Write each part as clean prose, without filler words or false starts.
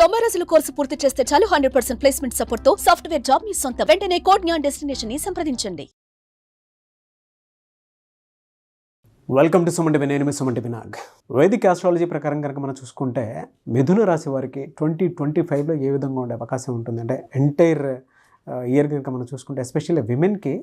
90 రోజుల కోర్సు పూర్తి చేస్తే చాలు 100% ప్లేస్మెంట్ సపోర్ట్ తో సాఫ్ట్వేర్ జాబ్ మీ సొంతం. వెంటనే కోడ్ జ్ఞాన్ డెస్టినేషన్ ని సంప్రదించండి. Welcome to Suman TV. నేను మీ సుమన్ టీవీ నాగ్. వైదిక ఆస్ట్రాలజీ ప్రకారం కనుక మనం చూసుకుంటే మిథున రాశి వారికి 2025లో ఏ విధంగా ఉండే అవకాశం ఉంటుంది అంటే ఎంటైర్ ఇయర్ కనుక మనం చూసుకుంటే ఎస్పెషల్లీ విమెన్కి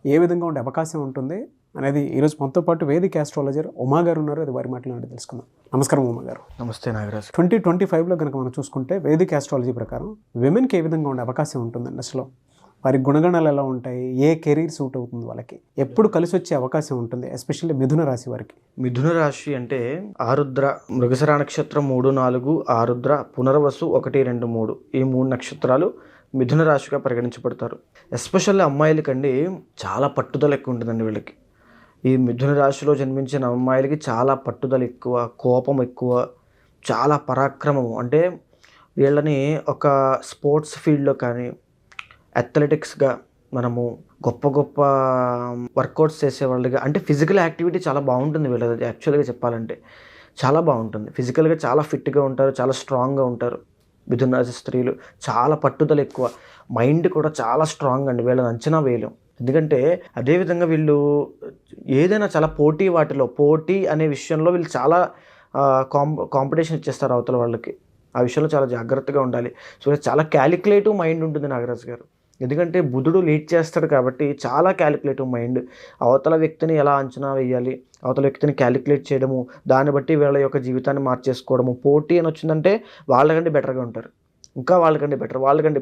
ఏ విధంగా ఉండే అవకాశం ఉంటుంది అనేది ఈరోజు మనతో పాటు వేదిక ఆస్ట్రాలజర్ ఉమా గారు ఉన్నారు. అది వారి మాటలు తెలుసుకుందాం. నమస్కారం ఉమా గారు. నమస్తే నాగరాజ్. 2025లో కనుక మనం చూసుకుంటే వేదిక ఆస్ట్రాలజీ ప్రకారం విమెన్కి ఏ విధంగా ఉండే అవకాశం ఉంటుందండి? అసలు వారి గుణగణాలు ఎలా ఉంటాయి? ఏ కెరీర్ సూట్ అవుతుంది వాళ్ళకి? ఎప్పుడు కలిసి వచ్చే అవకాశం ఉంటుంది ఎస్పెషల్లీ మిథున రాశి వారికి? మిథున రాశి అంటే ఆరుద్ర, మృగశిర నక్షత్రం 3, 4, ఆరుద్ర, పునర్వసు 1, 2, 3 ఈ 3 నక్షత్రాలు మిథున రాశిగా పరిగణించబడతారు. ఎస్పెషల్లీ అమ్మాయిలకండి చాలా పట్టుదల ఎక్కువ ఉంటుందండి వీళ్ళకి. ఈ మిథున రాశిలో జన్మించిన అమ్మాయిలకి చాలా పట్టుదల ఎక్కువ, కోపం ఎక్కువ, చాలా పరాక్రమం. అంటే వీళ్ళని ఒక స్పోర్ట్స్ ఫీల్డ్లో కానీ అథ్లెటిక్స్గా మనము గొప్ప గొప్ప వర్కౌట్స్ చేసేవాళ్ళుగా, అంటే ఫిజికల్ యాక్టివిటీ చాలా బాగుంటుంది వీళ్ళది. యాక్చువల్గా చెప్పాలంటే చాలా బాగుంటుంది. ఫిజికల్గా చాలా ఫిట్గా ఉంటారు, చాలా స్ట్రాంగ్గా ఉంటారు. మిథున రాశి స్త్రీలు చాలా పట్టుదల ఎక్కువ, మైండ్ కూడా చాలా స్ట్రాంగ్ అండి. వీళ్ళని అంచనా వేయలేం. ఎందుకంటే అదేవిధంగా వీళ్ళు ఏదైనా చాలా పోటీ అనే విషయంలో వీళ్ళు చాలా కాంపిటీషన్ ఇచ్చేస్తారు అవతల వాళ్ళకి. ఆ విషయంలో చాలా జాగ్రత్తగా ఉండాలి. సో చాలా క్యాలిక్యులేటివ్ మైండ్ ఉంటుంది నాగరాజు గారు. ఎందుకంటే బుధుడు లీడ్ చేస్తాడు కాబట్టి చాలా క్యాలిక్యులేటివ్ మైండ్. అవతల వ్యక్తిని ఎలా అంచనా వేయాలి, అవతల వ్యక్తిని క్యాలిక్యులేట్ చేయడము, దాన్ని బట్టి వీళ్ళ యొక్క జీవితాన్ని మార్చేసుకోవడము. పోటీ అని వచ్చిందంటే వాళ్ళకంటే బెటర్గా ఉంటారు, ఇంకా వాళ్ళకంటే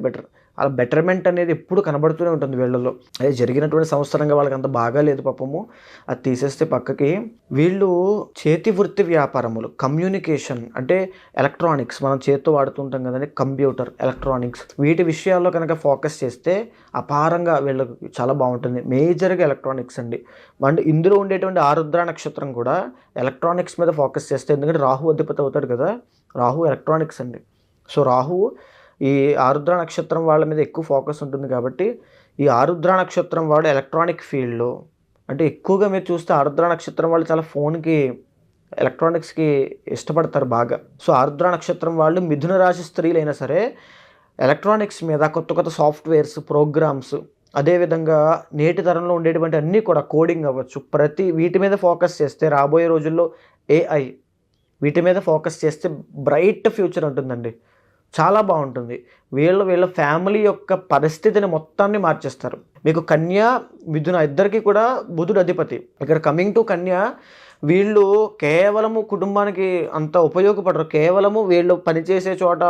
బెటర్. అలా బెటర్మెంట్ అనేది ఎప్పుడు కనబడుతూనే ఉంటుంది వీళ్ళలో. అదే జరిగినటువంటి సంవత్సరంగా వాళ్ళకి అంత బాగా లేదు పాపము. అది తీసేస్తే పక్కకి వీళ్ళు చేతి వృత్తి వ్యాపారములు, కమ్యూనికేషన్ అంటే ఎలక్ట్రానిక్స్, మనం చేతితో వాడుతుంటాం కదండి, కంప్యూటర్, ఎలక్ట్రానిక్స్, వీటి విషయాల్లో కనుక ఫోకస్ చేస్తే అపారంగా వీళ్ళకి చాలా బాగుంటుంది. మేజర్గా ఎలక్ట్రానిక్స్ అండి. అండ్ ఇందులో ఉండేటువంటి ఆరుద్ర నక్షత్రం కూడా ఎలక్ట్రానిక్స్ మీద ఫోకస్ చేస్తే, ఎందుకంటే రాహు అధిపతి అవుతాడు కదా, రాహు ఎలక్ట్రానిక్స్ అండి. సో రాహు ఈ ఆరుద్ర నక్షత్రం వాళ్ళ మీద ఎక్కువ ఫోకస్ ఉంటుంది కాబట్టి ఈ ఆరుద్ర నక్షత్రం వాడు ఎలక్ట్రానిక్ ఫీల్డ్లో, అంటే ఎక్కువగా మీరు చూస్తే ఆరుద్ర నక్షత్రం వాళ్ళు చాలా ఫోన్కి, ఎలక్ట్రానిక్స్కి ఇష్టపడతారు బాగా. సో ఆరుద్ర నక్షత్రం వాళ్ళు మిథున రాశి స్త్రీలైనా సరే ఎలక్ట్రానిక్స్ మీద కొత్త సాఫ్ట్వేర్స్, ప్రోగ్రామ్స్, అదేవిధంగా నేటి తరంలో ఉండేటువంటి అన్నీ కూడా కోడింగ్ అవ్వచ్చు, వీటి మీద ఫోకస్ చేస్తే రాబోయే రోజుల్లో AI, వీటి మీద ఫోకస్ చేస్తే బ్రైట్ ఫ్యూచర్ ఉంటుందండి. చాలా బాగుంటుంది. వీళ్ళ ఫ్యామిలీ యొక్క పరిస్థితిని మొత్తాన్ని మార్చేస్తారు. మీకు కన్య, మిథున ఇద్దరికి కూడా బుధుడు అధిపతి. ఇక్కడ కమింగ్ టు కన్య, వీళ్ళు కేవలము కుటుంబానికి అంత ఉపయోగపడరు. కేవలము వీళ్ళు పనిచేసే చోట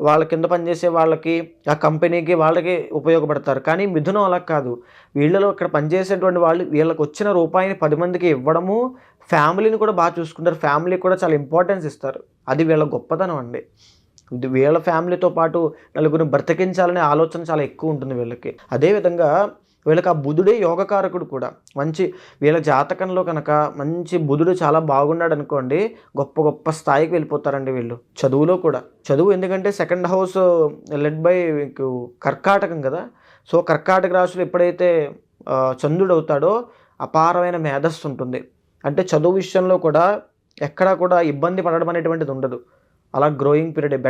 వాళ్ళ కింద పనిచేసే వాళ్ళకి, ఆ కంపెనీకి, వాళ్ళకి ఉపయోగపడతారు. కానీ మిథునం అలా కాదు. వీళ్ళలో ఇక్కడ పనిచేసేటువంటి వాళ్ళు వీళ్ళకి వచ్చిన రూపాయిని 10 మందికి ఇవ్వడము, ఫ్యామిలీని కూడా బాగా చూసుకుంటారు. ఫ్యామిలీకి కూడా చాలా ఇంపార్టెన్స్ ఇస్తారు. అది వీళ్ళ గొప్పతనం అండి. వీళ్ళ ఫ్యామిలీతో పాటు నలుగురిని బ్రతికించాలనే ఆలోచన చాలా ఎక్కువ ఉంటుంది వీళ్ళకి. అదేవిధంగా వీళ్ళకి ఆ బుధుడే యోగకారకుడు కూడా. వీళ్ళ జాతకంలో కనుక మంచి బుధుడు చాలా బాగున్నాడు అనుకోండి, గొప్ప స్థాయికి వెళ్ళిపోతారండి వీళ్ళు. చదువులో కూడా. చదువు ఎందుకంటే 2nd హౌస్ లెడ్ బై కర్కాటకం కదా. సో కర్కాటక రాశిలో ఎప్పుడైతే చంద్రుడు అవుతాడో అపారమైన మేధస్సు ఉంటుంది. అంటే చదువు విషయంలో కూడా ఎక్కడా కూడా ఇబ్బంది పడడం అనేటువంటిది ఉండదు. అలా గ్రోయింగ్ పీరియడ్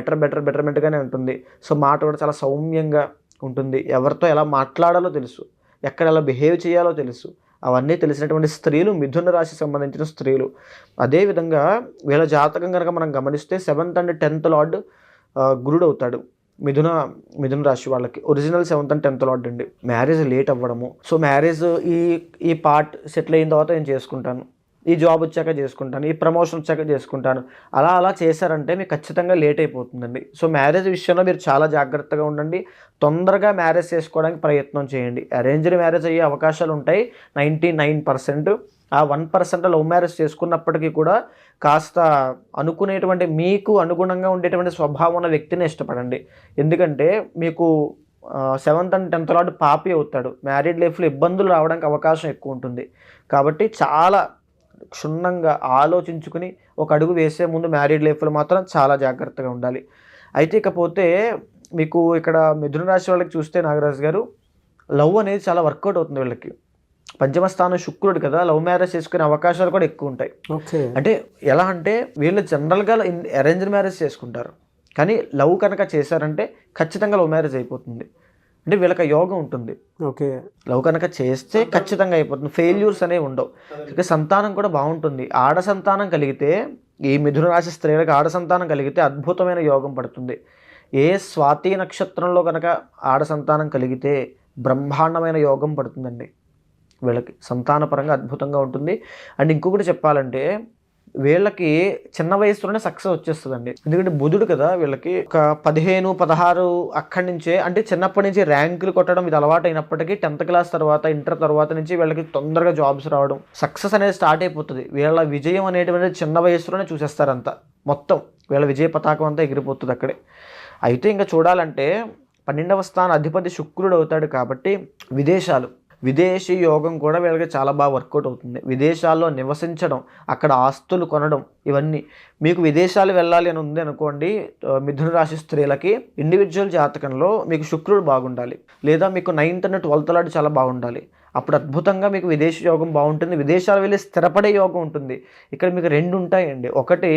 బెటర్మెంట్గానే ఉంటుంది. సో మాట కూడా చాలా సౌమ్యంగా ఉంటుంది. ఎవరితో ఎలా మాట్లాడాలో తెలుసు, ఎక్కడ ఎలా బిహేవ్ చేయాలో తెలుసు. అవన్నీ తెలిసినటువంటి స్త్రీలు మిథున రాశి సంబంధించిన స్త్రీలు. అదేవిధంగా వీళ్ళ జాతకం కనుక మనం గమనిస్తే 7th and 10th లార్డ్ గురుడు అవుతాడు మిథున రాశి వాళ్ళకి. Original 7th and 10th lord అండి. మ్యారేజ్ లేట్ అవ్వడము. సో మ్యారేజ్ ఈ పార్ట్ సెటిల్ అయిన తర్వాత నేను చేసుకుంటాను, ఈ జాబ్ వచ్చాక చేసుకుంటాను, ఈ ప్రమోషన్ వచ్చాక చేసుకుంటాను, అలా చేశారంటే మీకు ఖచ్చితంగా లేట్ అయిపోతుందండి. సో మ్యారేజ్ విషయంలో మీరు చాలా జాగ్రత్తగా ఉండండి. తొందరగా మ్యారేజ్ చేసుకోవడానికి ప్రయత్నం చేయండి. అరేంజ్డ్ మ్యారేజ్ అయ్యే అవకాశాలు ఉంటాయి 99%. ఆ 1% లవ్ మ్యారేజ్ చేసుకున్నప్పటికీ కూడా కాస్త అనుకునేటువంటి, మీకు అనుగుణంగా ఉండేటువంటి స్వభావం ఉన్న వ్యక్తిని ఇష్టపడండి. ఎందుకంటే మీకు 7th and 10th లార్డ్ పాపి అవుతాడు. మ్యారీడ్ లైఫ్లో ఇబ్బందులు రావడానికి అవకాశం ఎక్కువ ఉంటుంది. కాబట్టి చాలా క్షుణ్ణంగా ఆలోచించుకుని ఒక అడుగు వేసే ముందు మ్యారీడ్ లైఫ్లో మాత్రం చాలా జాగ్రత్తగా ఉండాలి. అయితే ఇకపోతే మీకు ఇక్కడ మిథున రాశి వాళ్ళకి చూస్తే నాగరాజు గారు, లవ్ అనేది చాలా వర్కౌట్ అవుతుంది వీళ్ళకి. పంచమ స్థానం శుక్రుడు కదా, లవ్ మ్యారేజ్ చేసుకునే అవకాశాలు కూడా ఎక్కువ ఉంటాయి. అంటే ఎలా అంటే వీళ్ళు జనరల్గా అరేంజ్డ్ మ్యారేజ్ చేసుకుంటారు, కానీ లవ్ కనుక చేశారంటే ఖచ్చితంగా లవ్ మ్యారేజ్ అయిపోతుంది. అంటే వీళ్ళకి యోగం ఉంటుంది. ఓకే, లవ్ కనుక చేస్తే ఖచ్చితంగా అయిపోతుంది. ఫెయిల్యూర్స్ అనేవి ఉండవు. ఇక సంతానం కూడా బాగుంటుంది. ఆడ సంతానం కలిగితే, ఈ మిథున రాశి స్త్రీలకు ఆడ సంతానం కలిగితే అద్భుతమైన యోగం పడుతుంది. ఏ స్వాతి నక్షత్రంలో కనుక ఆడ సంతానం కలిగితే బ్రహ్మాండమైన యోగం పడుతుందండి. వీళ్ళకి సంతానపరంగా అద్భుతంగా ఉంటుంది. అండ్ ఇంకొకటి చెప్పాలంటే వీళ్ళకి చిన్న వయసులోనే సక్సెస్ వచ్చేస్తుందండి. ఎందుకంటే బుధుడు కదా, వీళ్ళకి ఒక 15, 16 అక్కడి నుంచే, అంటే చిన్నప్పటి నుంచి ర్యాంకులు కొట్టడం ఇది అలవాటు అయినప్పటికీ 10th క్లాస్ తర్వాత, ఇంటర్ తర్వాత నుంచి వీళ్ళకి తొందరగా జాబ్స్ రావడం, సక్సెస్ అనేది స్టార్ట్ అయిపోతుంది. వీళ్ళ విజయం అనేటువంటిది చిన్న వయసులోనే చూసేస్తారంతా. మొత్తం వీళ్ళ విజయ పతాకం అంతా ఎగిరిపోతుంది అక్కడే. అయితే ఇంకా చూడాలంటే 12వ స్థాన అధిపతి శుక్రుడు అవుతాడు కాబట్టి విదేశీ యోగం కూడా వీళ్ళకి చాలా బాగా వర్కౌట్ అవుతుంది. విదేశాల్లో నివసించడం, అక్కడ ఆస్తులు కొనడం, ఇవన్నీ మీకు విదేశాలు వెళ్ళాలి అని ఉంది అనుకోండి, మిథున రాశి స్త్రీలకి ఇండివిజువల్ జాతకంలో మీకు శుక్రుడు బాగుండాలి, లేదా మీకు 9th and 12th లాంటి చాలా బాగుండాలి. అప్పుడు అద్భుతంగా మీకు విదేశీ యోగం బాగుంటుంది. విదేశాలు వెళ్ళి స్థిరపడే యోగం ఉంటుంది. ఇక్కడ మీకు 2 ఉంటాయండి. ఒకటి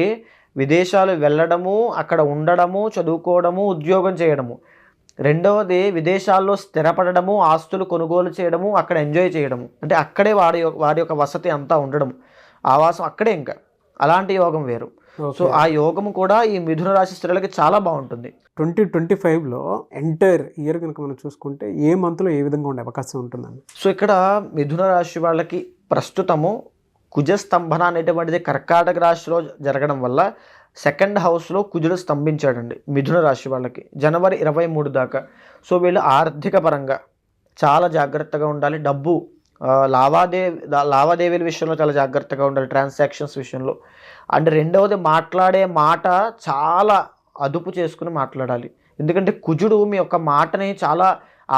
విదేశాలు వెళ్ళడము, అక్కడ ఉండడము, చదువుకోవడము, ఉద్యోగం చేయడము. రెండవది విదేశాల్లో స్థిరపడము, ఆస్తులు కొనుగోలు చేయడము, అక్కడ ఎంజాయ్ చేయడము. అంటే అక్కడే వారి యొక్క వసతి అంతా ఉండడము, ఆవాసం అక్కడే. ఇంకా అలాంటి యోగం వేరు. సో ఆ యోగము కూడా ఈ మిథున రాశి స్త్రీలకి చాలా బాగుంటుంది. 2025లో ఎంటైర్ ఇయర్ కనుక మనం చూసుకుంటే ఏ మంత్లో ఏ విధంగా ఉండే అవకాశం ఉంటుందండి? సో ఇక్కడ మిథున రాశి వాళ్ళకి ప్రస్తుతము కుజస్తంభన అనేటువంటిది కర్కాటక రాశిలో జరగడం వల్ల 2nd హౌస్లో కుజుడు స్తంభించాడండి మిథున రాశి వాళ్ళకి జనవరి 23 దాకా. సో వీళ్ళు ఆర్థిక పరంగా చాలా జాగ్రత్తగా ఉండాలి. డబ్బు లావాదేవీల విషయంలో చాలా జాగ్రత్తగా ఉండాలి, ట్రాన్సాక్షన్స్ విషయంలో. అండ్ రెండవది మాట్లాడే మాట చాలా అదుపు చేసుకుని మాట్లాడాలి. ఎందుకంటే కుజుడు మీ యొక్క మాటని చాలా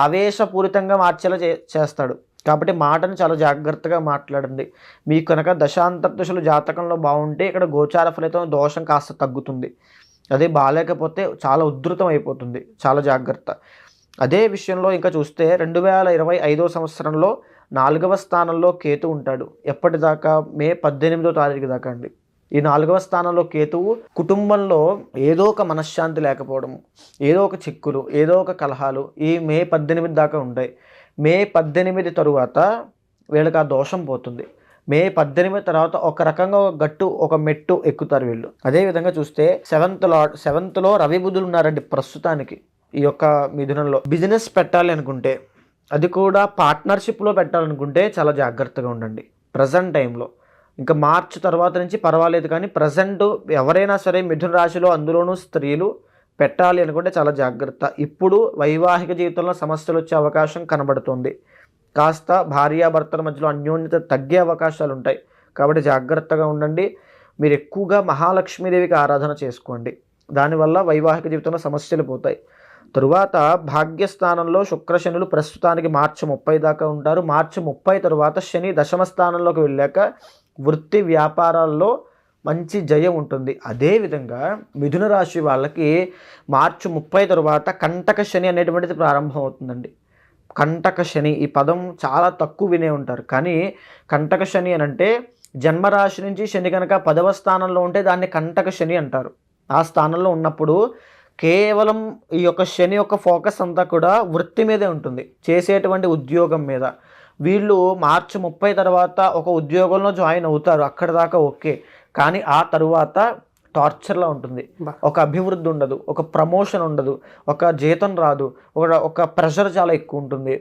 ఆవేశపూరితంగా మార్చేలా చేస్తాడు. కాబట్టి మాటను చాలా జాగ్రత్తగా మాట్లాడండి. మీకు కనుక దశాంతర్దశలు జాతకంలో బాగుంటే ఇక్కడ గోచార ఫలితం దోషం కాస్త తగ్గుతుంది. అదే బాగాలేకపోతే చాలా ఉధృతం అయిపోతుంది. చాలా జాగ్రత్త. అదే విషయంలో ఇంకా చూస్తే 2025వ సంవత్సరంలో 4వ స్థానంలో కేతు ఉంటాడు. ఎప్పటిదాకా? మే 18వ తారీఖు దాకా అండి. ఈ 4వ స్థానంలో కేతువు కుటుంబంలో ఏదో ఒక మనశ్శాంతి లేకపోవడం, ఏదో ఒక చిక్కులు, ఏదో ఒక కలహాలు ఈ మే 18 దాకా ఉంటాయి. మే 18 తరువాత వీళ్ళకి ఆ దోషం పోతుంది. మే 18 తర్వాత ఒక రకంగా ఒక మెట్టు ఎక్కుతారు వీళ్ళు. అదేవిధంగా చూస్తే 7th లో రవి బుధులు ఉన్నారండి ప్రస్తుతానికి. ఈ యొక్క మిథునంలో బిజినెస్ పెట్టాలి అనుకుంటే, అది కూడా పార్ట్నర్షిప్లో పెట్టాలనుకుంటే చాలా జాగ్రత్తగా ఉండండి ప్రజెంట్ టైంలో. ఇంకా మార్చి తర్వాత నుంచి పర్వాలేదు, కానీ ప్రజెంట్ ఎవరైనా సరే మిథున రాశిలో, అందులోనూ స్త్రీలు పెట్టాలి అనుకుంటే చాలా జాగ్రత్త. ఇప్పుడు వైవాహిక జీవితంలో సమస్యలు వచ్చే అవకాశం కనబడుతుంది. కాస్త భార్యాభర్తల మధ్యలో అన్యోన్యత తగ్గే అవకాశాలు ఉంటాయి. కాబట్టి జాగ్రత్తగా ఉండండి. మీరు ఎక్కువగా మహాలక్ష్మీదేవికి ఆరాధన చేసుకోండి. దానివల్ల వైవాహిక జీవితంలో సమస్యలు పోతాయి. తరువాత భాగ్యస్థానంలో శుక్రశనులు ప్రస్తుతానికి మార్చి 30 దాకా ఉంటారు. మార్చి 30 తరువాత శని దశమ స్థానంలోకి వెళ్ళాక వృత్తి వ్యాపారాల్లో మంచి జయం ఉంటుంది. అదేవిధంగా మిథున రాశి వాళ్ళకి మార్చి 30 తరువాత కంటక శని అనేటువంటిది ప్రారంభం అవుతుందండి. కంటక శని ఈ పదం చాలా తక్కువ వినే ఉంటారు, కానీ కంటక శని అని అంటే జన్మరాశి నుంచి శని కనుక 10వ స్థానంలో ఉంటే దాన్ని కంటక శని అంటారు. ఆ స్థానంలో ఉన్నప్పుడు కేవలం ఈ యొక్క శని యొక్క ఫోకస్ అంతా కూడా వృత్తి మీదే ఉంటుంది, చేసేటువంటి ఉద్యోగం మీద. వీళ్ళు మార్చి 30 తర్వాత ఒక ఉద్యోగంలో జాయిన్ అవుతారు, అక్కడ దాకా ఓకే. కానీ ఆ తరువాత టార్చర్లా ఉంటుంది. ఒక అభివృద్ధి ఉండదు, ఒక ప్రమోషన్ ఉండదు, ఒక జీతం రాదు, ఒక ప్రెషర్ చాలా ఎక్కువ ఉంటుంది.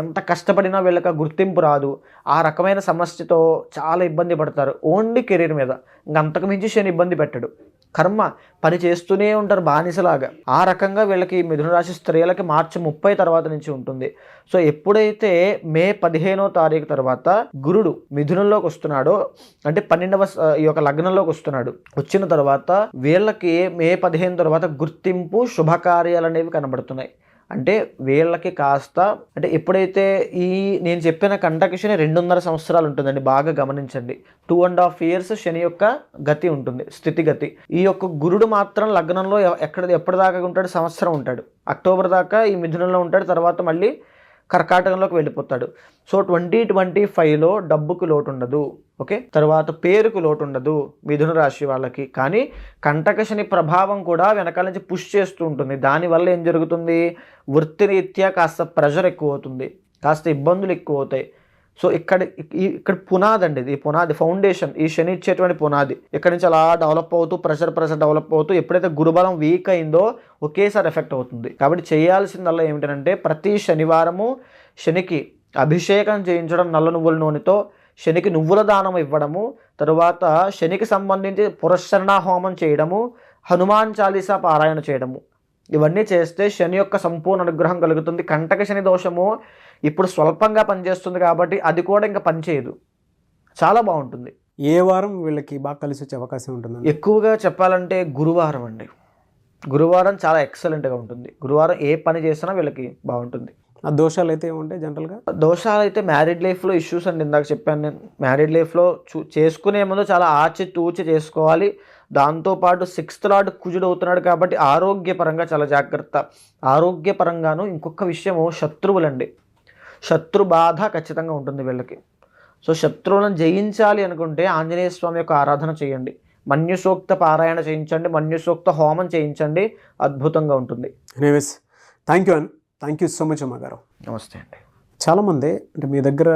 ఎంత కష్టపడినా వీళ్ళకి గుర్తింపు రాదు. ఆ రకమైన సమస్యతో చాలా ఇబ్బంది పడతారు. ఓన్లీ కెరీర్ మీద, ఇంకంతకు మించి శని ఇబ్బంది పెట్టడు. కర్మ పని చేస్తూనే ఉంటారు బానిసలాగా. ఆ రకంగా వీళ్ళకి మిథున రాశి స్త్రీలకి మార్చి 30 తర్వాత నుంచి ఉంటుంది. సో ఎప్పుడైతే మే 15వ తారీఖు తర్వాత గురుడు మిథునంలోకి వస్తున్నాడో, అంటే 12వ ఈ యొక్క లగ్నంలోకి వస్తున్నాడు, వచ్చిన తర్వాత వీళ్ళకి మే 15 తర్వాత గుర్తింపు, శుభకార్యాలు అనేవి కనబడుతున్నాయి. అంటే వీళ్ళకి కాస్త, అంటే ఎప్పుడైతే ఈ నేను చెప్పిన కంటక శని 2.5 సంవత్సరాలు ఉంటుందండి, బాగా గమనించండి. 2.5 years శని యొక్క గతి ఉంటుంది, స్థితిగతి. ఈ యొక్క గురుడు మాత్రం లగ్నంలో ఎప్పటిదాకా ఉంటాడు? సంవత్సరం ఉంటాడు. అక్టోబర్ దాకా ఈ మిథునంలో ఉంటాడు. తర్వాత మళ్ళీ కర్కాటకంలోకి వెళ్ళిపోతాడు. సో 2025లో డబ్బుకు లోటు ఉండదు. ఓకే, తర్వాత పేరుకు లోటు ఉండదు మిథున రాశి వాళ్ళకి. కానీ కంటక శని ప్రభావం కూడా వెనకాల నుంచి పుష్ చేస్తూ ఉంటుంది. దానివల్ల ఏం జరుగుతుంది, వృత్తిరీత్యా కాస్త ప్రెషర్ ఎక్కువ అవుతుంది, కాస్త ఇబ్బందులు ఎక్కువ అవుతాయి. సో ఇక్కడ పునాది అండి, ఇది పునాది, ఫౌండేషన్, ఈ శని ఇచ్చేటువంటి పునాది. ఇక్కడ నుంచి అలా డెవలప్ అవుతూ ప్రెషర్ డెవలప్ అవుతూ ఎప్పుడైతే గురుబలం వీక్ అయిందో ఒకేసారి ఎఫెక్ట్ అవుతుంది. కాబట్టి చేయాల్సిందల్లా ఏమిటంటే ప్రతి శనివారము శనికి అభిషేకం చేయించడం నల్ల నువ్వుల నూనెతో, శనికి నువ్వుల దానం ఇవ్వడము, తరువాత శనికి సంబంధించి పురస్చరణ హోమం చేయడము, హనుమాన్ చాలీసా పారాయణ చేయడము. ఇవన్నీ చేస్తే శని యొక్క సంపూర్ణ అనుగ్రహం కలుగుతుంది. కంటక శని దోషము ఇప్పుడు స్వల్పంగా పనిచేస్తుంది కాబట్టి అది కూడా ఇంకా పనిచేయదు, చాలా బాగుంటుంది. ఏ వారం వీళ్ళకి బాగా కలిసి వచ్చే అవకాశం ఉంటుంది? ఎక్కువగా చెప్పాలంటే గురువారం అండి. గురువారం చాలా ఎక్సలెంట్గా ఉంటుంది. గురువారం ఏ పని చేసినా వీళ్ళకి బాగుంటుంది. ఆ దోషాలు అయితే ఏముంటాయి జనరల్గా? దోషాలు అయితే మ్యారీడ్ లైఫ్లో ఇష్యూస్ అండి. ఇందాక చెప్పాను నేను, మ్యారీడ్ లైఫ్లో చేసుకునే ముందు చాలా ఆచితూచి చేసుకోవాలి. దాంతోపాటు 6th లార్డ్ కుజుడు అవుతున్నాడు కాబట్టి ఆరోగ్యపరంగా చాలా జాగ్రత్త. ఆరోగ్యపరంగాను ఇంకొక విషయము శత్రువులండి. శత్రు బాధ ఖచ్చితంగా ఉంటుంది వీళ్ళకి. సో శత్రువులను జయించాలి అనుకుంటే ఆంజనేయ స్వామి యొక్క ఆరాధన చేయండి, మన్యుసూక్త పారాయణ చేయించండి, మన్యుసూక్త హోమం చేయించండి, అద్భుతంగా ఉంటుంది. Anyways, thank you so much అమ్మగారు. నమస్తే అండి. చాలామంది అంటే మీ దగ్గర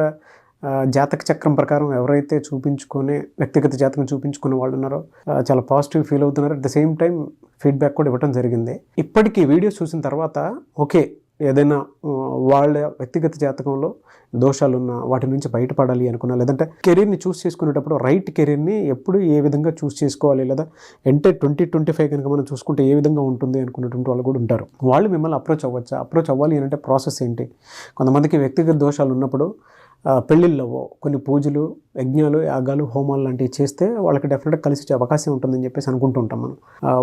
జాతక చక్రం ప్రకారం ఎవరైతే చూపించుకొని వ్యక్తిగత జాతకం చూపించుకున్న వాళ్ళు ఉన్నారో చాలా పాజిటివ్ ఫీల్ అవుతున్నారు. At the same time feedback కూడా ఇవ్వడం జరిగింది. ఇప్పటికీ వీడియోస్ చూసిన తర్వాత ఓకే, ఏదైనా వాళ్ళ వ్యక్తిగత జాతకంలో దోషాలు ఉన్నా వాటి నుంచి బయటపడాలి అనుకున్నా, లేదంటే కెరీర్ని చూస్ చేసుకునేటప్పుడు రైట్ కెరీర్ని ఎప్పుడు ఏ విధంగా చూస్ చేసుకోవాలి, లేదా అంటే 2025 కనుక మనం చూసుకుంటే ఏ విధంగా ఉంటుంది అనుకున్నటువంటి వాళ్ళు కూడా ఉంటారు. వాళ్ళు మిమ్మల్ని అప్రోచ్ అవ్వచ్చా? అప్రోచ్ అవ్వాలి అంటే ప్రాసెస్ ఏంటి? కొంతమందికి వ్యక్తిగత దోషాలు ఉన్నప్పుడు పెళ్ళిళ్ళవో కొన్ని పూజలు, యజ్ఞాలు, యాగాలు, హోమాలు లాంటివి చేస్తే వాళ్ళకి డెఫినెట్గా కలిసి వచ్చే అవకాశం ఉంటుందని చెప్పేసి అనుకుంటూ ఉంటాం మనం.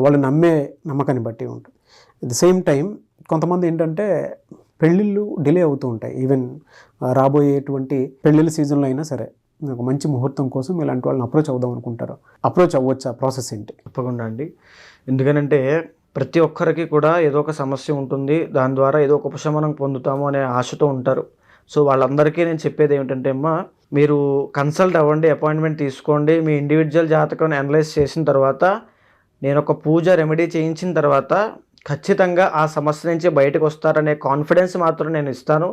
వాళ్ళు నమ్మే నమ్మకాన్ని బట్టి ఉంటుంది. అట్ ద సేమ్ టైం కొంతమంది ఏంటంటే పెళ్ళిళ్ళు డిలే అవుతూ ఉంటాయి. ఈవెన్ రాబోయేటువంటి పెళ్ళిళ్ళ సీజన్లో అయినా సరే ఒక మంచి ముహూర్తం కోసం ఇలాంటి వాళ్ళని అప్రోచ్ అవుదాం అనుకుంటారు. అప్రోచ్ అవ్వచ్చా? ప్రాసెస్ ఏంటి? తప్పకుండా అండి. ఎందుకనంటే ప్రతి ఒక్కరికి కూడా ఏదో ఒక సమస్య ఉంటుంది, దాని ద్వారా ఏదో ఒక ఉపశమనం పొందుతాము అనే ఆశతో ఉంటారు. సో వాళ్ళందరికీ నేను చెప్పేది ఏమిటంటే అమ్మా, మీరు కన్సల్ట్ అవ్వండి, అపాయింట్మెంట్ తీసుకోండి. మీ ఇండివిజువల్ జాతకాన్ని అనలైజ్ చేసిన తర్వాత నేను ఒక పూజ రెమెడీ చేయించిన తర్వాత ఖచ్చితంగా ఆ సమస్య నుంచి బయటకు వస్తారనే కాన్ఫిడెన్స్ మాత్రం నేను ఇస్తాను.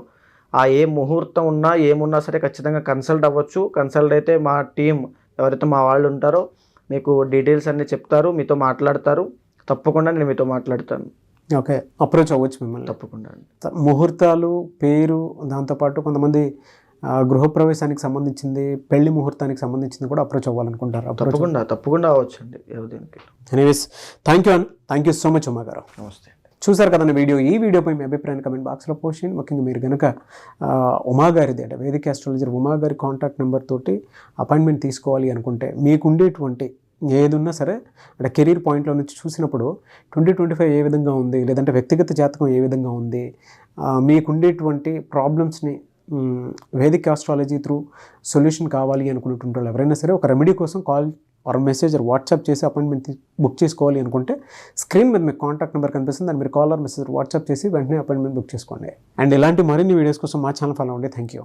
ఆ ఏ ముహూర్తం ఉన్నా ఏమున్నా సరే ఖచ్చితంగా కన్సల్ట్ అవ్వచ్చు. కన్సల్ట్ అయితే మా టీం ఎవరైతే మా వాళ్ళు ఉంటారో మీకు డీటెయిల్స్ అన్నీ చెప్తారు, మీతో మాట్లాడతారు. తప్పకుండా నేను మీతో మాట్లాడతాను. ఓకే, అప్రోచ్ అవ్వచ్చు మిమ్మల్ని. తప్పకుండా. ముహూర్తాలు, పేరు, దాంతోపాటు కొంతమంది గృహప్రవేశానికి సంబంధించింది, పెళ్లి ముహూర్తానికి సంబంధించింది కూడా అప్రోచ్ అవ్వాలనుకుంటారు. తప్పకుండా అవ్వచ్చు అండి. Anyways, thank you so much Uma గారు. నమస్తే. చూసారు కదండి వీడియో. ఈ వీడియోపై మీ అభిప్రాయాన్ని కమెంట్ బాక్స్లో పోస్ట్ చేయండి. ముఖ్యంగా మీరు కనుక ఉమా గారిది అంటే వేదిక ఆస్ట్రాలజర్ ఉమా గారి కాంటాక్ట్ నెంబర్ తోటి అపాయింట్మెంట్ తీసుకోవాలి అనుకుంటే మీకు ఉండేటువంటి ఏది ఉన్నా సరే అంటే కెరీర్ పాయింట్లో నుంచి చూసినప్పుడు 2025 ఏ విధంగా ఉంది, లేదంటే వ్యక్తిగత జాతకం ఏ విధంగా ఉంది, మీకుండేటువంటి ప్రాబ్లమ్స్ని వేదిక ఆస్ట్రాలజీ త్రూ సొల్యూషన్ కావాలి అనుకున్నటువంటి వాళ్ళు ఎవరైనా సరే ఒక రెమెడీ కోసం కాల్ ఆర్ మెసేజ్ వాట్సాప్ చేసి అపాయింట్మెంట్ బుక్ చేసుకోవాలి అనుకుంటే స్క్రీన్ మీద మీకు కాంటాక్ట్ నెంబర్ కనిపిస్తుంది, దాన్ని మీరు కాల్ ఆర్ మెసేజ్ వాట్సాప్ చేసి వెంటనే అపాయింట్మెంట్ బుక్ చేసుకోండి. అండ్ ఇలాంటి మరిన్ని వీడియోస్ కోసం మా ఛానల్ ఫాలో అవ్వండి. Thank you.